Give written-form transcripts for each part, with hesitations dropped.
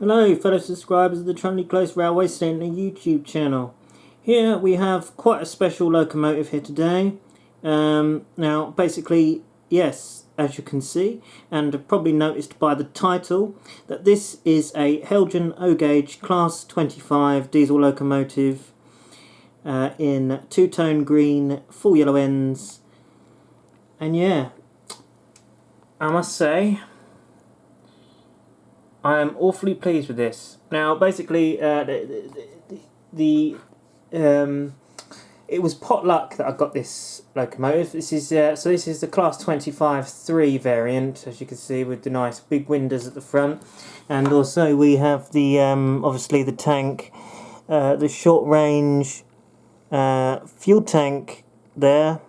Hello fellow subscribers of the Trundley Close Railway Station YouTube channel. Here we have quite a special locomotive here today. Now basically, yes, as you can see and have probably noticed by the title, that this is a Heljan O-gauge class 25 diesel locomotive in two-tone green, full yellow ends, and yeah, I must say I am awfully pleased with this. Now, basically, it was pot luck that I got this locomotive. This is this is the Class 25-3 variant, as you can see, with the nice big windows at the front, and also we have the obviously the tank, the short range fuel tank there,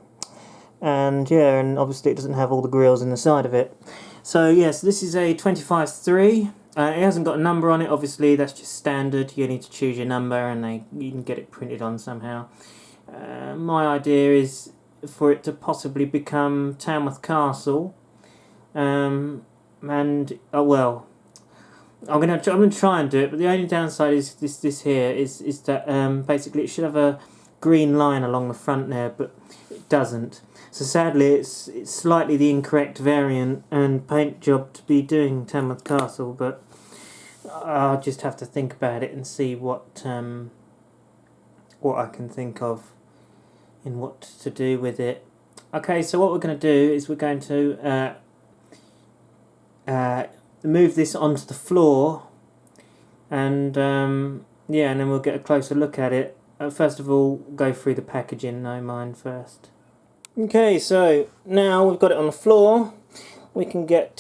and yeah, and obviously it doesn't have all the grills in the side of it. So yes, this is a 25-3. It hasn't got a number on it, obviously, that's just standard. You need to choose your number and you can get it printed on somehow. My idea is for it to possibly become Tamworth Castle. Well, I'm gonna try and do it, but the only downside is this here is that basically it should have a green line along the front there, but it doesn't. So sadly, it's slightly the incorrect variant and paint job to be doing Tamworth Castle, but I'll just have to think about it and see what I can think of in what to do with it. Okay, so what we're going to do is we're going to move this onto the floor, and yeah, and then we'll get a closer look at it. First of all, go through the packaging, no mind first. Okay, so now we've got it on the floor, we can get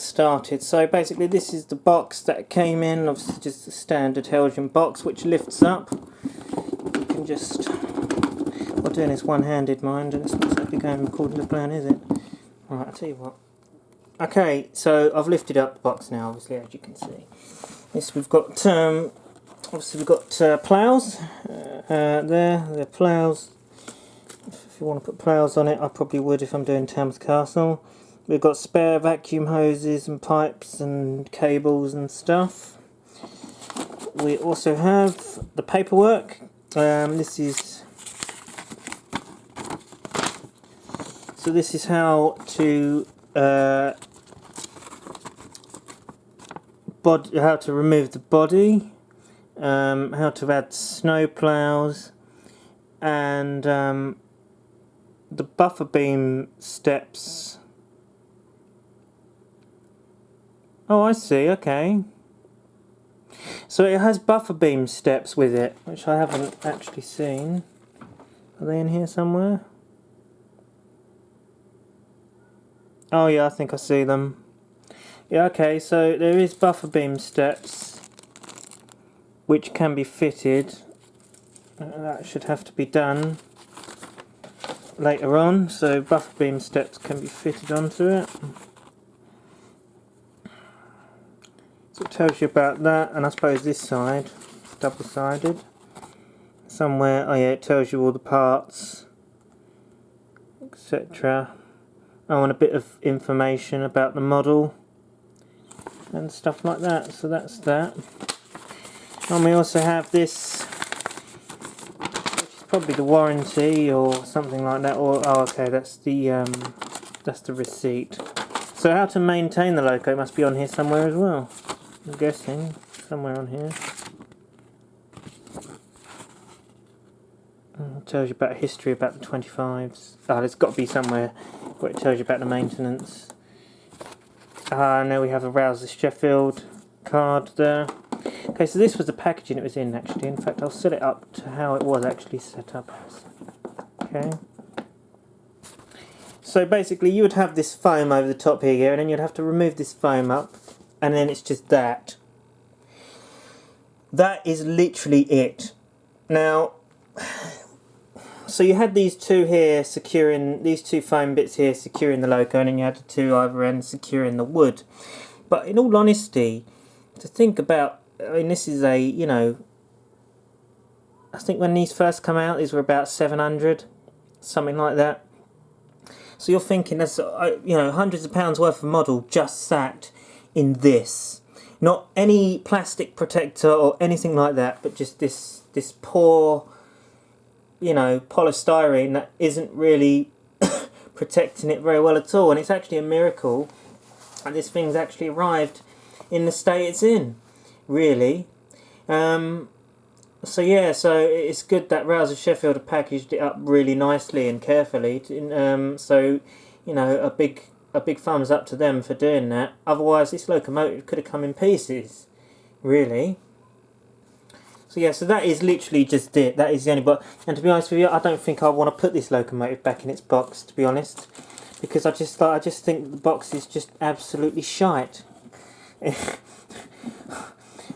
started. So basically, this is the box that came in. Obviously, just a standard Heljan box, which lifts up. You can just, we're doing this one-handed, mind, and it's not exactly going according to plan, is it? All right, I'll tell you what. Okay, so I've lifted up the box now. Obviously, as you can see, this we've got obviously we've got ploughs there. They're ploughs. If you want to put ploughs on it, I probably would if I'm doing Tamworth Castle. We've got spare vacuum hoses and pipes and cables and stuff. We also have the paperwork. This is how to how to remove the body, how to add snow ploughs, and the buffer beam steps. Oh, I see, okay. So it has buffer beam steps with it, which I haven't actually seen. Are they in here somewhere? Oh yeah, I think I see them. Yeah, okay, so there is buffer beam steps which can be fitted. That should have to be done later on, so buffer beam steps can be fitted onto it. So it tells you about that, and I suppose this side is double-sided. Somewhere, oh yeah, it tells you all the parts, etc. Oh, and a bit of information about the model and stuff like that, so that's that. And we also have this, which is probably the warranty or something like that, or oh okay, that's the receipt. So how to maintain the loco must be on here somewhere as well. I'm guessing somewhere on here. It tells you about history about the 25s. Oh, there's got to be somewhere where it tells you about the maintenance. Now we have a Rouse Sheffield card there. Okay, so this was the packaging it was in actually. In fact, I'll set it up to how it was actually set up as. Okay. So basically you would have this foam over the top here, and then you'd have to remove this foam up, and then it's just that. That is literally it. Now, so you had these two here securing, these two foam bits here securing the loco, and then you had the two either ends securing the wood. But in all honesty, to think about, I mean, this is a, you know, I think when these first come out, these were about 700, something like that. So you're thinking that's, you know, hundreds of pounds worth of model just sat in this. Not any plastic protector or anything like that, but just this poor, polystyrene that isn't really protecting it very well at all. And it's actually a miracle that this thing's actually arrived in the state it's in, really. So yeah, so it's good that Rouse of Sheffield have packaged it up really nicely and carefully. So, a big thumbs up to them for doing that. Otherwise, this locomotive could have come in pieces, really. So yeah, so that is literally just it. That is the only box. And to be honest with you, I don't think I want to put this locomotive back in its box, to be honest, because I just think the box is just absolutely shite.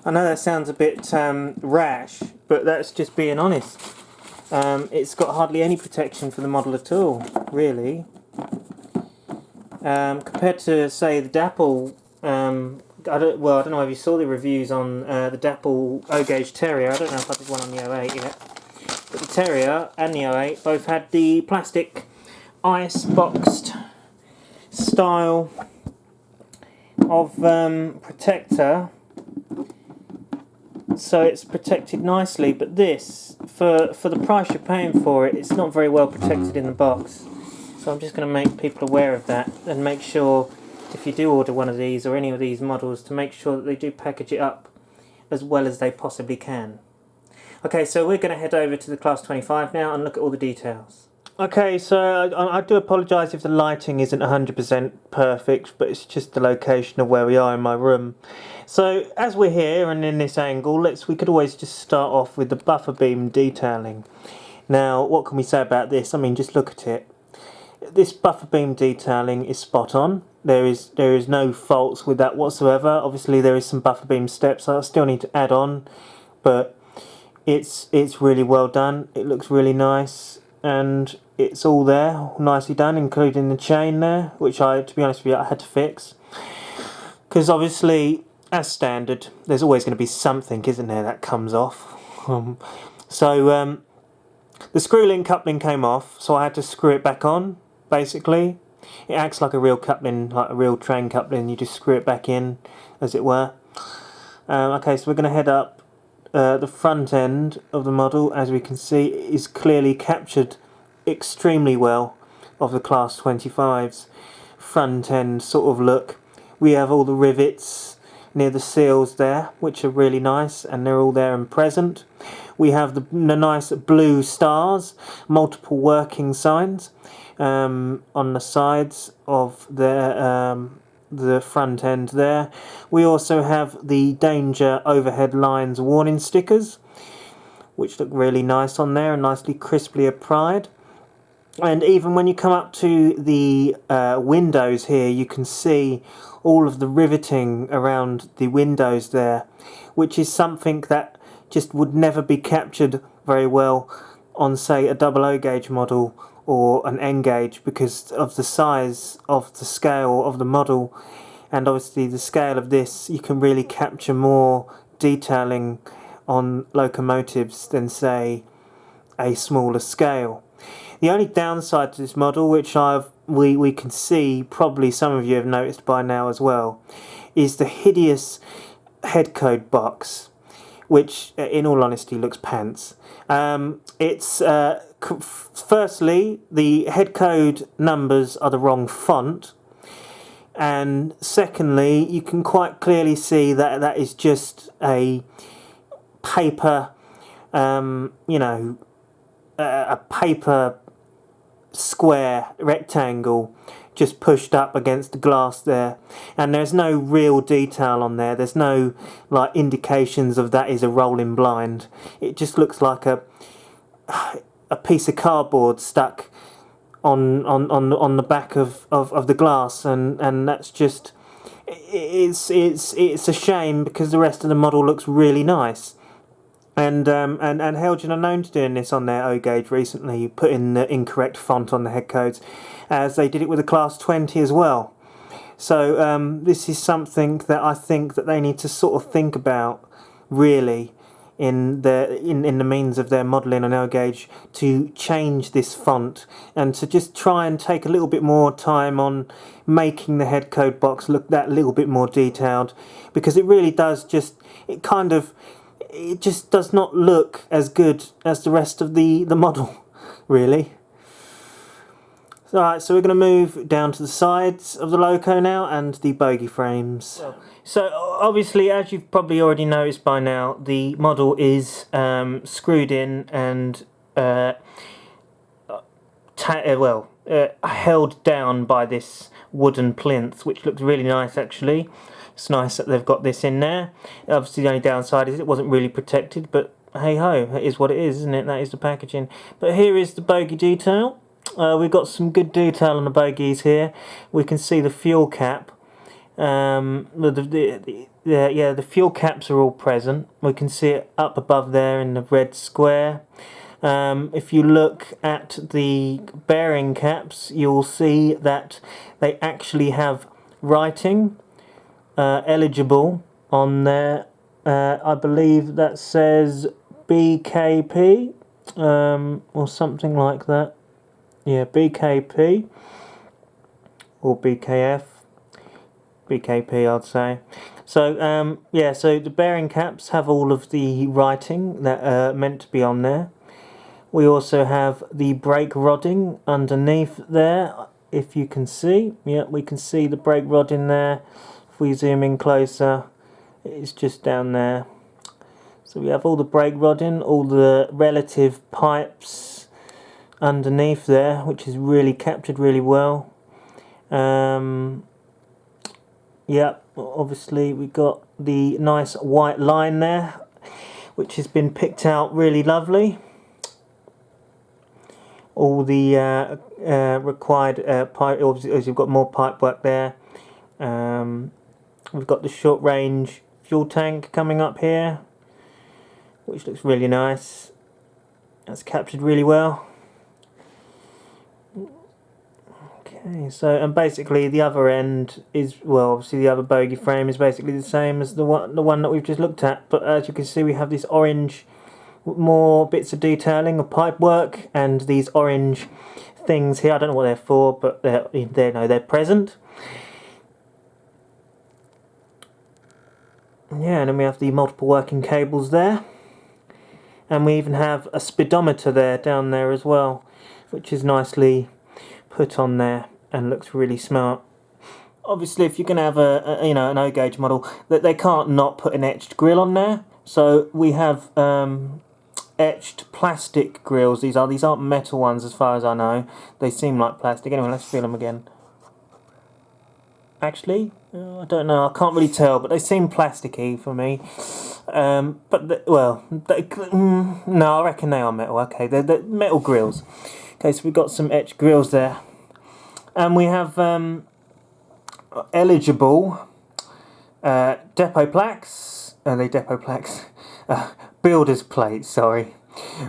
I know that sounds a bit rash, but that's just being honest. It's got hardly any protection for the model at all, really. Compared to, say, the Dapple, I don't know if you saw the reviews on the Dapple O-Gauge Terrier. I don't know if I did one on the 08 yet. But the Terrier and the 08 both had the plastic ice-boxed style of protector. So it's protected nicely, but this, for the price you're paying for it, it's not very well protected in the box. So I'm just going to make people aware of that, and make sure, if you do order one of these or any of these models, to make sure that they do package it up as well as they possibly can. Okay, so we're going to head over to the Class 25 now and look at all the details. Okay, so I do apologise if the lighting isn't 100% perfect, but it's just the location of where we are in my room. So as we're here and in this angle, we could always just start off with the buffer beam detailing. Now, what can we say about this? I mean, just look at it. This buffer beam detailing is spot on. There is no faults with that whatsoever. Obviously, there is some buffer beam steps I still need to add on, but it's really well done. It looks really nice, and it's all there, nicely done, including the chain there, which to be honest with you, I had to fix. Because obviously, as standard, there's always going to be something, isn't there, that comes off. The screw link coupling came off, so I had to screw it back on, basically. It acts like a real coupling, like a real train coupling. You just screw it back in, as it were. Okay, so we're going to head up. The front end of the model, as we can see, is clearly captured extremely well of the Class 25's front end sort of look. We have all the rivets near the seals there, which are really nice, and they're all there and present. We have the nice blue stars, multiple working signs on the sides of the front end there. We also have the danger overhead lines warning stickers, which look really nice on there and nicely crisply applied. And even when you come up to the windows here, you can see all of the riveting around the windows there, which is something that just would never be captured very well on, say, a double O gauge model or an N gauge, because of the size of the scale of the model, and obviously the scale of this. You can really capture more detailing on locomotives than, say, a smaller scale. The only downside to this model, which we can see, probably some of you have noticed by now as well, is the hideous head code box, which in all honesty looks pants. Firstly, the head code numbers are the wrong font, and secondly, you can quite clearly see that is just a paper, a paper square rectangle just pushed up against the glass there, and there's no real detail on there. There's no indications of that is a rolling blind. It just looks like a piece of cardboard stuck on the back of the glass, and that's just it's a shame, because the rest of the model looks really nice. And Heljan are known to doing this on their O-Gauge recently, putting the incorrect font on the head codes, as they did it with the Class 20 as well. So this is something that I think that they need to sort of think about, really, in the means of their modelling on L-Gauge to change this font and to just try and take a little bit more time on making the head code box look that little bit more detailed, because it really does it just does not look as good as the rest of the model, really. Alright, so we're going to move down to the sides of the loco now and the bogie frames. So obviously, as you've probably already noticed by now, the model is screwed in and held down by this wooden plinth, which looks really nice actually. It's nice that they've got this in there. Obviously the only downside is it wasn't really protected, but hey ho, it is what it is, isn't it? That is the packaging. But here is the bogie detail. We've got some good detail on the bogies here. We can see the fuel cap. The fuel caps are all present. We can see it up above there in the red square. If you look at the bearing caps, you'll see that they actually have writing eligible on there. I believe that says BKP or something like that. Yeah, BKP or BKF. BKP, I'd say. So yeah, so the bearing caps have all of the writing that are meant to be on there. We also have the brake rodding underneath there, if you can see. Yeah, we can see the brake rod in there. If we zoom in closer, it's just down there. So we have all the brake rodding, all the relative pipes underneath there, which is really captured really well. Yeah, obviously we got the nice white line there, which has been picked out really lovely. All the required pipe, obviously you've got more pipe work there. We've got the short range fuel tank coming up here, which looks really nice. That's captured really well. Okay, so and basically the other end is, well, obviously the other bogie frame is basically the same as the one that we've just looked at, but as you can see we have this orange, more bits of detailing of pipe work, and these orange things here. I don't know what they're for, but they're present. Yeah, and then we have the multiple working cables there, and we even have a speedometer there down there as well, which is nicely put on there and looks really smart. Obviously, if you're going to have an O-gauge model, that they can't not put an etched grille on there. So we have etched plastic grills. These aren't metal ones as far as I know. They seem like plastic. Anyway, let's feel them again. Actually, I don't know. I can't really tell, but they seem plasticky for me. No, I reckon they are metal. Okay, they're metal grills. Okay, so we've got some etched grills there, and we have eligible depot plaques. Builder's plate. Sorry,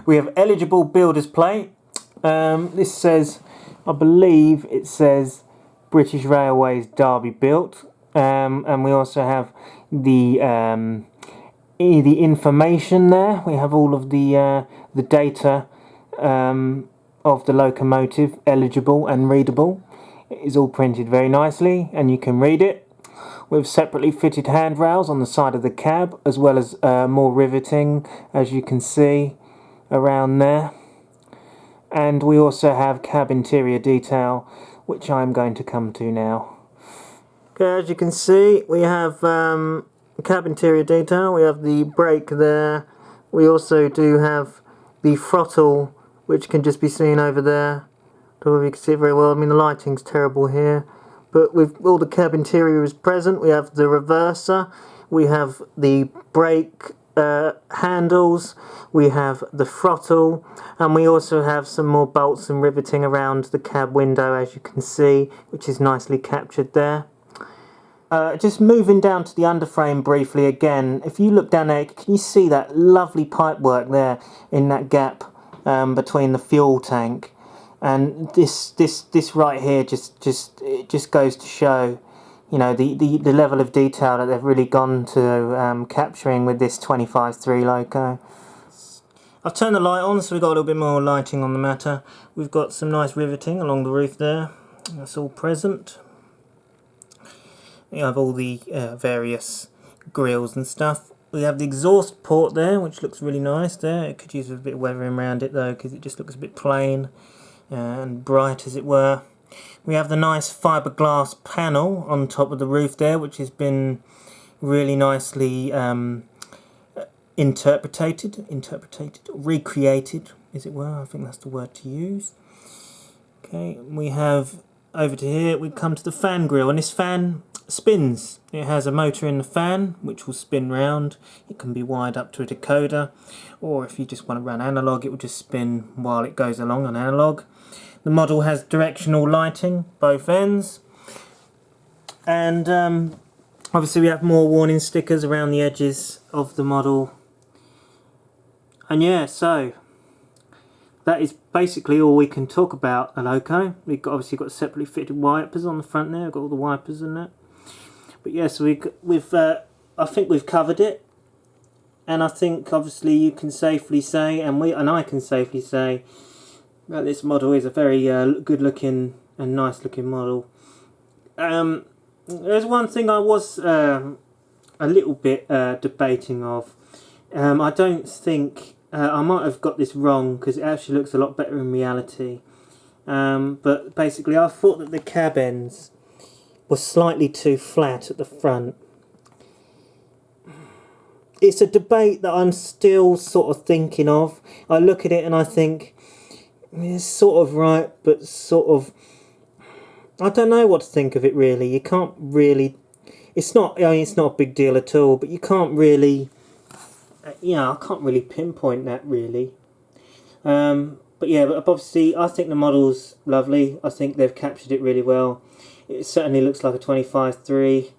we have eligible builder's plate. This says, I believe it says British Railways Derby built, and we also have the information there. We have all of the data of the locomotive, eligible and readable. It is all printed very nicely, and you can read it. With separately fitted handrails on the side of the cab, as well as more riveting, as you can see around there. And we also have cab interior detail, which I'm going to come to now. Okay, as you can see, we have cab interior detail. We have the brake there. We also do have the throttle, which can just be seen over there. Don't know if you can see it very well. I mean, the lighting's terrible here. But with all the cab interior is present. We have the reverser, we have the brake handles, we have the throttle, and we also have some more bolts and riveting around the cab window, as you can see, which is nicely captured there. Just moving down to the underframe briefly again, if you look down there, can you see that lovely pipe work there in that gap between the fuel tank? And this right here just goes to show you know, the level of detail that they've really gone to capturing with this 25.3 loco. I've turned the light on, so we've got a little bit more lighting on the matter. We've got some nice riveting along the roof there. That's all present. You have all the various grills and stuff. We have the exhaust port there, which looks really nice there. It could use a bit of weathering around it though, because it just looks a bit plain and bright, as it were. We have the nice fiberglass panel on top of the roof there, which has been really nicely recreated, as it were. I think that's the word to use. Okay, we have over to here, we come to the fan grill, and this fan spins. It has a motor in the fan which will spin round. It can be wired up to a decoder, or if you just want to run analog, it will just spin while it goes along on analog. The model has directional lighting both ends, and obviously we have more warning stickers around the edges of the model. And yeah, so that is basically all we can talk about a loco. We've obviously got separately fitted wipers on the front there. We've got all the wipers and that. But yeah, so I think we've covered it. And I think obviously you can safely say, and I can safely say, that this model is a very good looking and nice looking model. There's one thing I was a little bit debating of. I don't think, I might have got this wrong because it actually looks a lot better in reality. But basically I thought that the cab ends were slightly too flat at the front. It's a debate that I'm still sort of thinking of. I look at it and I think, it's sort of right, but sort of, I don't know what to think of it really. You can't really, it's not, I mean, it's not a big deal at all, but you can't really, I can't really pinpoint that really. But yeah, but obviously I think the model's lovely. I think they've captured it really well. It certainly looks like a 25.3.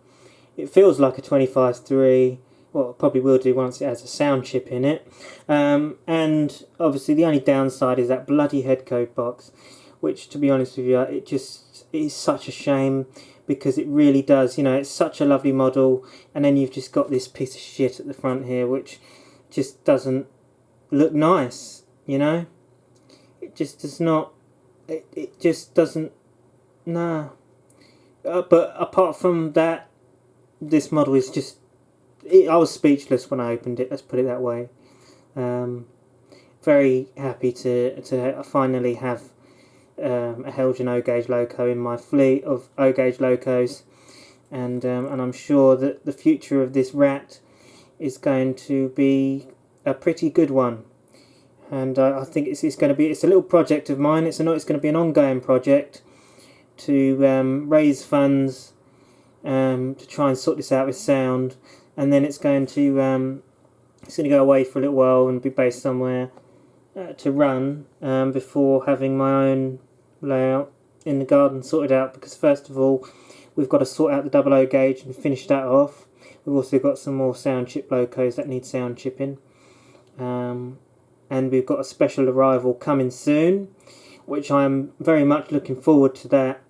It feels like a 25.3. Well, it probably will do once it has a sound chip in it. And obviously the only downside is that bloody headcode box, which, to be honest with you, it just is such a shame, because it really does, it's such a lovely model, and then you've just got this piece of shit at the front here, which just doesn't look nice, It just does not, it just doesn't, nah. But apart from that, this model is just, I was speechless when I opened it, let's put it that way. Very happy to finally have a Heljan O-gauge loco in my fleet of O-gauge locos, and I'm sure that the future of this rat is going to be a pretty good one. And I think it's going to be, it's a little project of mine. It's going to be an ongoing project to raise funds to try and sort this out with sound, and then it's going to go away for a little while and be based somewhere to run before having my own layout in the garden sorted out, because first of all we've got to sort out the double O gauge and finish that off. We've also got some more sound chip locos that need sound chipping, and we've got a special arrival coming soon, which I'm very much looking forward to. That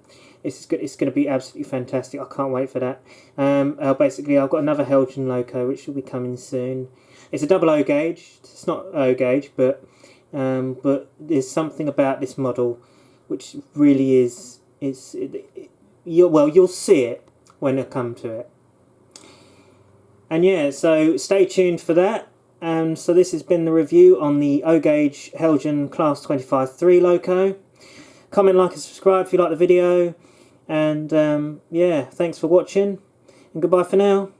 it's going to be absolutely fantastic. I can't wait for that. Basically I've got another Heljan loco which will be coming soon. It's a double O gauge. It's not O gauge, but there's something about this model which really is, you'll see it when I come to it. And yeah, so stay tuned for that. So this has been the review on the O-gauge Heljan Class 25.3 loco. Comment, like and subscribe if you like the video. And yeah, thanks for watching, and goodbye for now.